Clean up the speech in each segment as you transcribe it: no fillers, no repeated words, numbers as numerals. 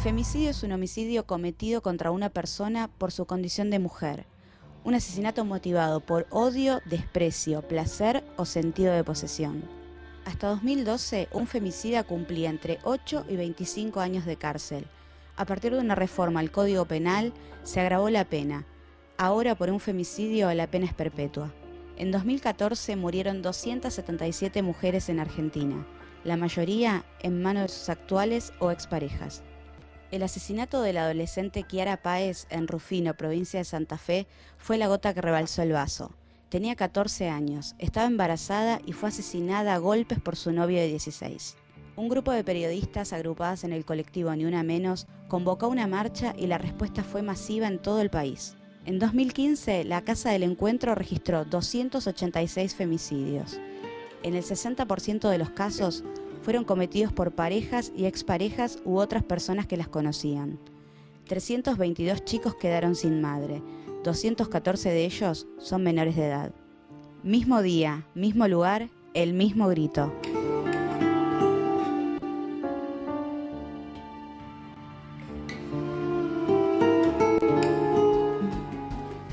femicidio es un homicidio cometido contra una persona por su condición de mujer. Un asesinato motivado por odio, desprecio, placer o sentido de posesión. Hasta 2012, un femicida cumplía entre 8 y 25 años de cárcel. A partir de una reforma al Código Penal, se agravó la pena. Ahora, por un femicidio, la pena es perpetua. En 2014 murieron 277 mujeres en Argentina, la mayoría en manos de sus actuales o exparejas. El asesinato de la adolescente Kiara Páez en Rufino, provincia de Santa Fe, fue la gota que rebalsó el vaso. Tenía 14 años, estaba embarazada y fue asesinada a golpes por su novio de 16. Un grupo de periodistas agrupadas en el colectivo Ni Una Menos convocó una marcha y la respuesta fue masiva en todo el país. En 2015, la Casa del Encuentro registró 286 femicidios. En el 60% de los casos, fueron cometidos por parejas y exparejas u otras personas que las conocían. 322 chicos quedaron sin madre, 214 de ellos son menores de edad. Mismo día, mismo lugar, el mismo grito.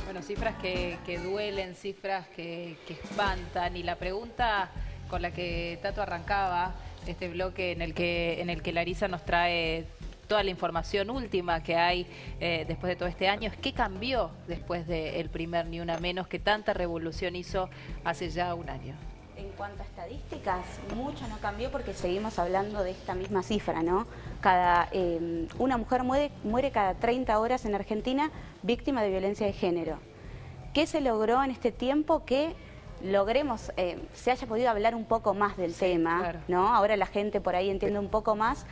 Bueno, cifras que duelen, cifras que espantan, y la pregunta con la que Tato arrancaba este bloque en el que Larisa nos trae toda la información última que hay después de todo este año, es qué cambió después del primer Ni Una Menos, que tanta revolución hizo hace ya un año. En cuanto a estadísticas, mucho no cambió porque seguimos hablando de esta misma cifra, ¿no? Una mujer muere cada 30 horas en Argentina víctima de violencia de género. ¿Qué se logró en este tiempo? Que logremos, se haya podido hablar un poco más del tema, claro, ¿no? Ahora la gente por ahí entiende un poco más,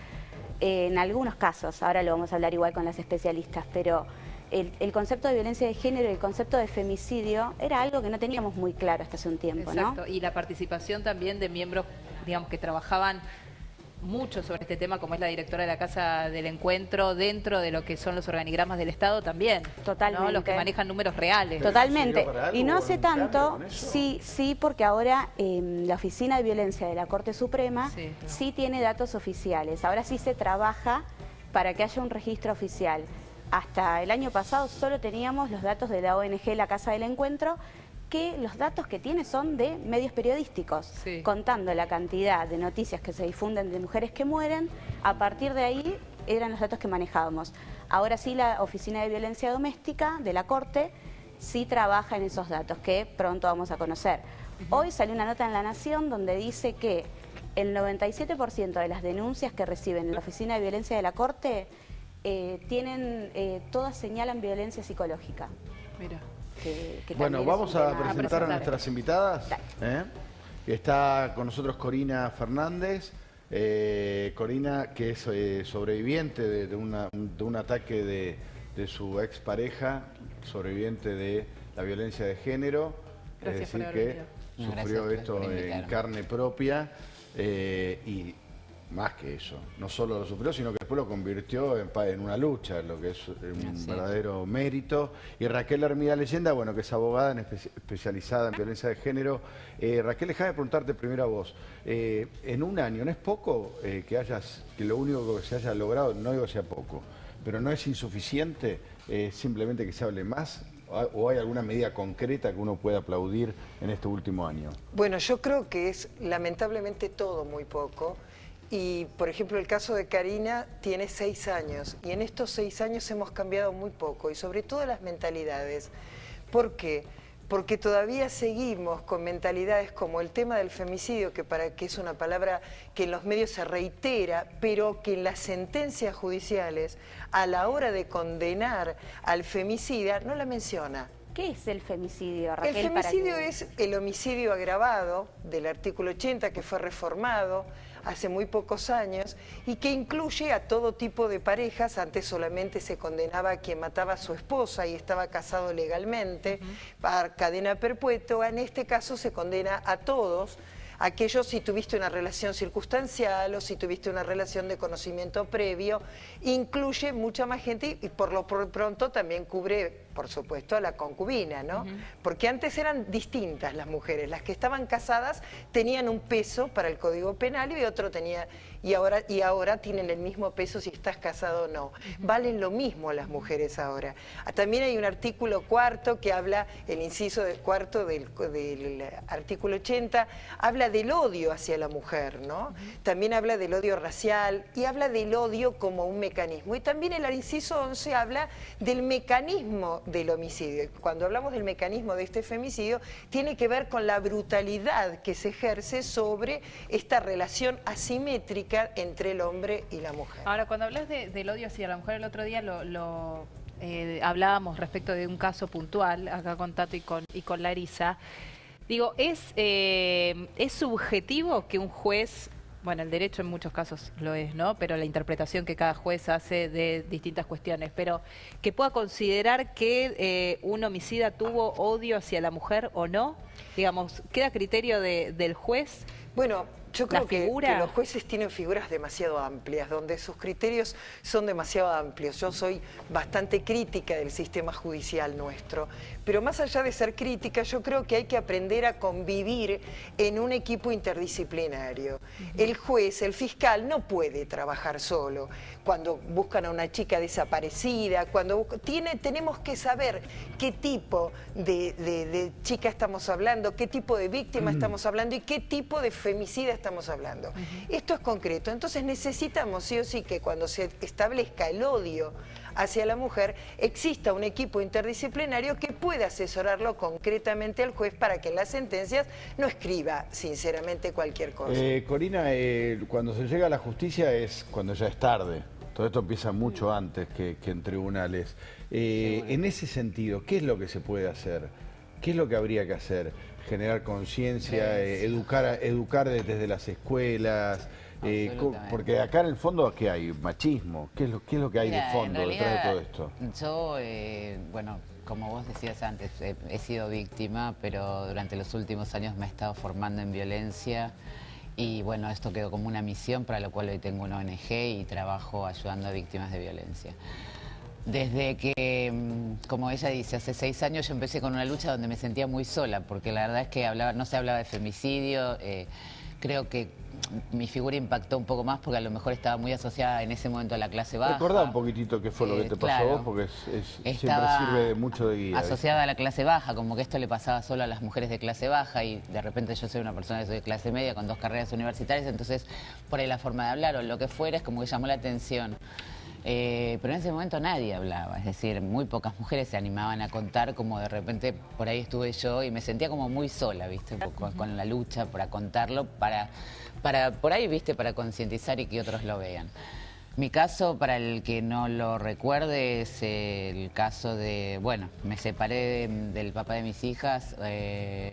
en algunos casos, ahora lo vamos a hablar igual con las especialistas, pero el concepto de violencia de género y el concepto de femicidio era algo que no teníamos muy claro hasta hace un tiempo, ¿no? Exacto, y la participación también de miembros, digamos, que trabajaban mucho sobre este tema, como es la directora de la Casa del Encuentro, dentro de lo que son los organigramas del Estado también. Totalmente. ¿No? Los que manejan números reales. Totalmente. Y no hace tanto, sí, porque ahora la Oficina de Violencia de la Corte Suprema sí tiene datos oficiales. Ahora sí se trabaja para que haya un registro oficial. Hasta el año pasado solo teníamos los datos de la ONG La Casa del Encuentro, que los datos que tiene son de medios periodísticos, contando la cantidad de noticias que se difunden de mujeres que mueren. A partir de ahí eran los datos que manejábamos. Ahora sí la Oficina de Violencia Doméstica de la Corte sí trabaja en esos datos que pronto vamos a conocer. Hoy salió una nota en La Nación donde dice que el 97% de las denuncias que reciben en la Oficina de Violencia de la Corte todas señalan violencia psicológica. Mira. Bueno, vamos a presentar a nuestras invitadas. Está con nosotros Corina Fernández. Corina, que es sobreviviente de un ataque de su expareja, sobreviviente de la violencia de género. Gracias, es decir, que sufrió esto en carne propia y más que eso, no solo lo sufrió, sino que después lo convirtió en una lucha, lo que es un verdadero mérito. Y Raquel Hermida Leyenda, bueno, que es abogada especializada en violencia de género. Raquel, déjame preguntarte primero a vos. En un año, ¿no es poco que lo único que se haya logrado, no digo sea poco, pero no es insuficiente simplemente que se hable más? ¿O hay alguna medida concreta que uno pueda aplaudir en este último año? Bueno, yo creo que es lamentablemente todo muy poco. Y, por ejemplo, el caso de Karina tiene 6 años y en estos 6 años hemos cambiado muy poco y sobre todo las mentalidades. ¿Por qué? Porque todavía seguimos con mentalidades como el tema del femicidio, que es una palabra que en los medios se reitera, pero que en las sentencias judiciales, a la hora de condenar al femicida, no la menciona. ¿Qué es el femicidio, Raquel? El femicidio es el homicidio agravado del artículo 80, que fue reformado hace muy pocos años y que incluye a todo tipo de parejas. Antes solamente se condenaba a quien mataba a su esposa y estaba casado legalmente, a cadena perpetua. En este caso se condena a todos aquellos si tuviste una relación circunstancial o si tuviste una relación de conocimiento previo. Incluye mucha más gente y por lo pronto también cubre por supuesto, a la concubina, ¿no? Porque antes eran distintas las mujeres. Las que estaban casadas tenían un peso para el Código Penal y otro tenía... Y ahora tienen el mismo peso si estás casado o no. Valen lo mismo las mujeres ahora. También hay un artículo cuarto que habla, el inciso cuarto del artículo 80, habla del odio hacia la mujer, ¿no? También habla del odio racial y habla del odio como un mecanismo. Y también el inciso 11 habla del mecanismo del homicidio. Cuando hablamos del mecanismo de este femicidio, tiene que ver con la brutalidad que se ejerce sobre esta relación asimétrica entre el hombre y la mujer. Ahora, cuando hablas del odio hacia la mujer, el otro día hablábamos respecto de un caso puntual, acá con Tato y con Larisa. Digo, ¿es subjetivo que un juez, bueno, el derecho en muchos casos lo es, ¿no? Pero la interpretación que cada juez hace de distintas cuestiones, pero que pueda considerar que un homicida tuvo odio hacia la mujer o no? Digamos, ¿queda a criterio del juez? Bueno, yo creo que los jueces tienen figuras demasiado amplias, donde sus criterios son demasiado amplios. Yo soy bastante crítica del sistema judicial nuestro, pero más allá de ser crítica, yo creo que hay que aprender a convivir en un equipo interdisciplinario. El juez, el fiscal, no puede trabajar solo. Cuando buscan a una chica desaparecida, tenemos que saber qué tipo de chica estamos hablando, qué tipo de víctima estamos hablando y qué tipo de femicida estamos hablando. Esto es concreto. Entonces necesitamos sí o sí que cuando se establezca el odio hacia la mujer, exista un equipo interdisciplinario que pueda asesorarlo concretamente al juez para que en las sentencias no escriba sinceramente cualquier cosa. Corina, cuando se llega a la justicia es cuando ya es tarde. Todo esto empieza mucho antes que en tribunales. En ese sentido, ¿qué es lo que se puede hacer? ¿Qué es lo que habría que hacer? Generar conciencia, educar desde las escuelas, porque acá en el fondo ¿qué hay? Machismo, ¿qué es lo que hay de fondo detrás de todo esto? Yo, bueno, como vos decías antes, he sido víctima, pero durante los últimos años me he estado formando en violencia y bueno, esto quedó como una misión para lo cual hoy tengo una ONG y trabajo ayudando a víctimas de violencia. Desde que, como ella dice, hace 6 años yo empecé con una lucha donde me sentía muy sola, porque la verdad es que no se hablaba de femicidio. Creo que mi figura impactó un poco más porque a lo mejor estaba muy asociada en ese momento a la clase baja. Recordá un poquitito qué fue lo que te pasó a vos, porque siempre sirve mucho de guía. Asociada a la clase baja, como que esto le pasaba solo a las mujeres de clase baja y de repente yo soy una persona que soy de clase media con 2 carreras universitarias, entonces por ahí la forma de hablar o lo que fuera es como que llamó la atención. Pero en ese momento nadie hablaba, es decir, muy pocas mujeres se animaban a contar, como de repente por ahí estuve yo y me sentía como muy sola, ¿viste? Con la lucha para contarlo, por ahí, ¿viste? Para concientizar y que otros lo vean. Mi caso, para el que no lo recuerde, es el caso de, bueno, me separé del papá de mis hijas, le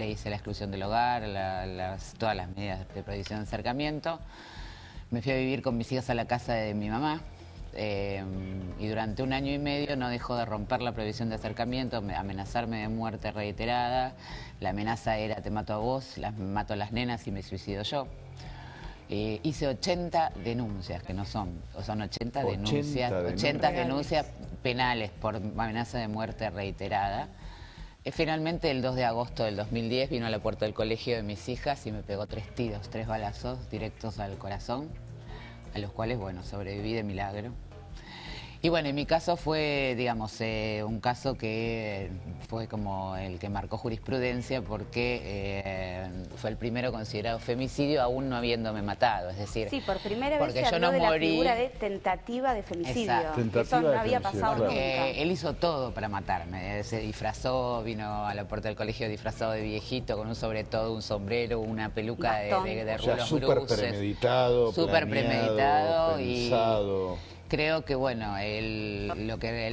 hice la exclusión del hogar, todas las medidas de prohibición de acercamiento, me fui a vivir con mis hijas a la casa de mi mamá. Y durante 1 año y medio no dejó de romper la prohibición de acercamiento, amenazarme de muerte reiterada. La amenaza era: te mato a vos, mato a las nenas y me suicido yo. Hice 80 denuncias, que no son 80 denuncias penales por amenaza de muerte reiterada. Finalmente, el 2 de agosto del 2010 vino a la puerta del colegio de mis hijas y me pegó 3 tiros, 3 balazos directos al corazón, a los cuales, bueno, sobreviví de milagro. Y bueno, en mi caso fue, digamos, un caso que fue como el que marcó jurisprudencia porque fue el primero considerado femicidio aún no habiéndome matado, es decir... Sí, por primera vez se habló de la figura de tentativa de femicidio. Eso no había pasado nunca. Él hizo todo para matarme, se disfrazó, vino a la puerta del colegio disfrazado de viejito, con un sobre todo, un sombrero, una peluca de rulos gruesos. Súper premeditado, pensado. Creo que, bueno, el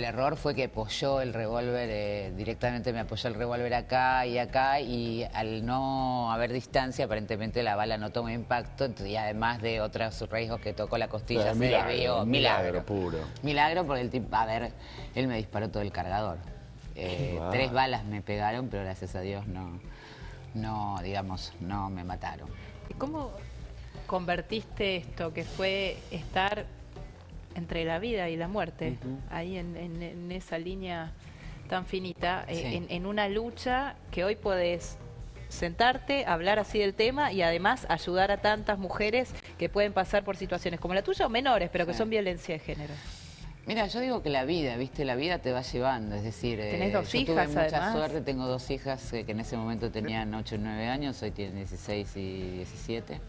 error fue que apoyó el revólver, directamente me apoyó el revólver acá, y al no haber distancia, aparentemente la bala no tomó impacto, y además de otros riesgos que tocó la costilla, se desvió. Milagro puro. Milagro porque el tipo, a ver, él me disparó todo el cargador. 3 balas me pegaron, pero gracias a Dios no, digamos, no me mataron. ¿Y cómo convertiste esto, que fue estar entre la vida y la muerte, ahí en esa línea tan finita, Sí. en una lucha que hoy podés sentarte, hablar así del tema y además ayudar a tantas mujeres que pueden pasar por situaciones como la tuya o menores, pero que Sí. son violencia de género. Mira, yo digo que la vida, ¿viste? La vida te va llevando, es decir... ¿Tenés dos yo hijas, tuve mucha además? suerte, tengo 2 hijas que en ese momento tenían 8 y 9 años, hoy tienen 16 y 17.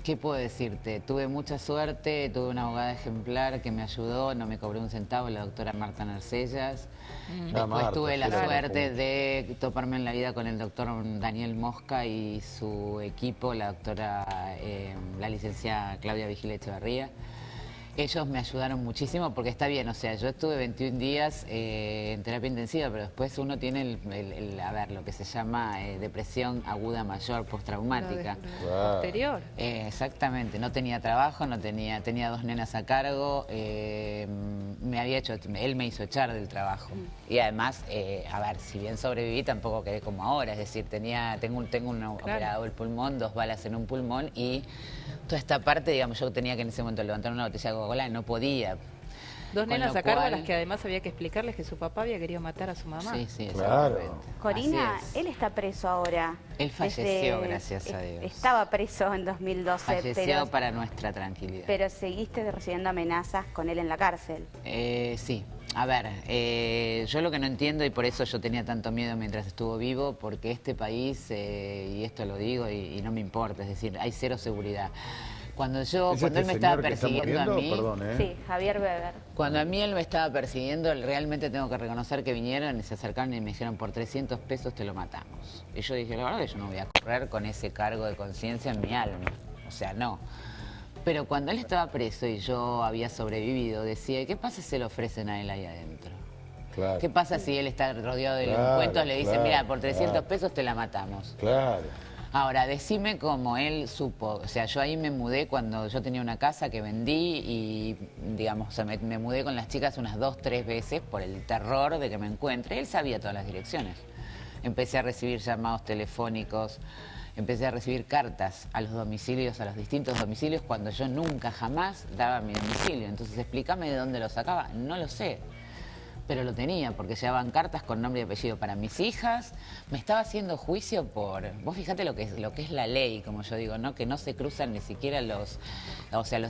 ¿Qué puedo decirte? Tuve mucha suerte, tuve una abogada ejemplar que me ayudó, no me cobró un centavo, la doctora Marta Narcellas. Después Marta, tuve la claro, suerte como- de toparme en la vida con el doctor Daniel Mosca y su equipo, la doctora, la licenciada Claudia Vigil Echevarría. Ellos me ayudaron muchísimo porque está bien, o sea, yo estuve 21 días en terapia intensiva, pero después uno tiene a ver, lo que se llama depresión aguda mayor postraumática. Posterior. Exactamente, no tenía trabajo, tenía 2 nenas a cargo, él me hizo echar del trabajo. Y además, a ver, si bien sobreviví, tampoco quedé como ahora, es decir, tengo operado el pulmón, 2 balas en un pulmón y toda esta parte, digamos, yo tenía que en ese momento levantar una botella de Coca-Cola y no podía. 2 Con nenas lo a cargo a cual- las que además había que explicarles que su papá había querido matar a su mamá. Sí, sí, Claro. exactamente. Corina, Así es. él está preso ahora. Él falleció, gracias a Dios. Estaba preso en 2012, Falleció para nuestra tranquilidad. pero seguiste recibiendo amenazas con él en la cárcel. Sí, a ver, yo lo que no entiendo, y por eso yo tenía tanto miedo mientras estuvo vivo, porque este país, y esto lo digo y no me importa, es decir, hay cero seguridad. Cuando ¿Es él me estaba señor que está persiguiendo a muriendo? mí, Perdón, ¿eh? Sí, Javier Weber. cuando a mí él me estaba persiguiendo, realmente tengo que reconocer que vinieron y se acercaron y me dijeron, por 300 pesos te lo matamos. Y yo dije, la verdad que yo no voy a correr con ese cargo de conciencia en mi alma, o sea, no. Pero cuando él estaba preso y yo había sobrevivido, decía, ¿qué pasa si se lo ofrecen a él ahí adentro? Claro. ¿Qué pasa si él está rodeado de Claro, delincuentes? Le dicen, claro, mira, por 300 claro. pesos te la matamos. Claro. Ahora, decime cómo él supo. O sea, yo ahí me mudé cuando yo tenía una casa que vendí y, digamos, o sea, me mudé con las chicas unas 2, 3 veces por el terror de que me encuentre. Él sabía todas las direcciones. Empecé a recibir llamados telefónicos, empecé a recibir cartas a los domicilios, a los distintos domicilios, cuando yo nunca jamás daba mi domicilio. Entonces, explícame de dónde lo sacaba. No lo sé. Pero lo tenía, porque llevaban cartas con nombre y apellido para mis hijas. Me estaba haciendo juicio por... Vos fíjate lo que es la ley, como yo digo, ¿no? Que no se cruzan ni siquiera los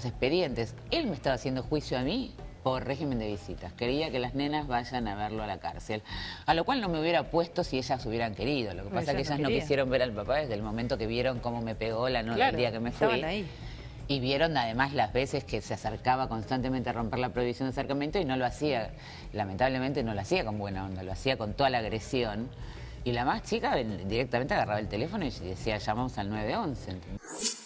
expedientes. Él me estaba haciendo juicio a mí por régimen de visitas. Quería que las nenas vayan a verlo a la cárcel. A lo cual no me hubiera puesto si ellas hubieran querido. Lo que pasa es que ellas no quisieron ver al papá desde el momento que vieron cómo me pegó el día que me fui. Estaban ahí. Y vieron además las veces que se acercaba constantemente a romper la prohibición de acercamiento y no lo hacía, lamentablemente no lo hacía con buena onda, lo hacía con toda la agresión. Y la más chica directamente agarraba el teléfono y decía, llamamos al 911. ¿Entendés?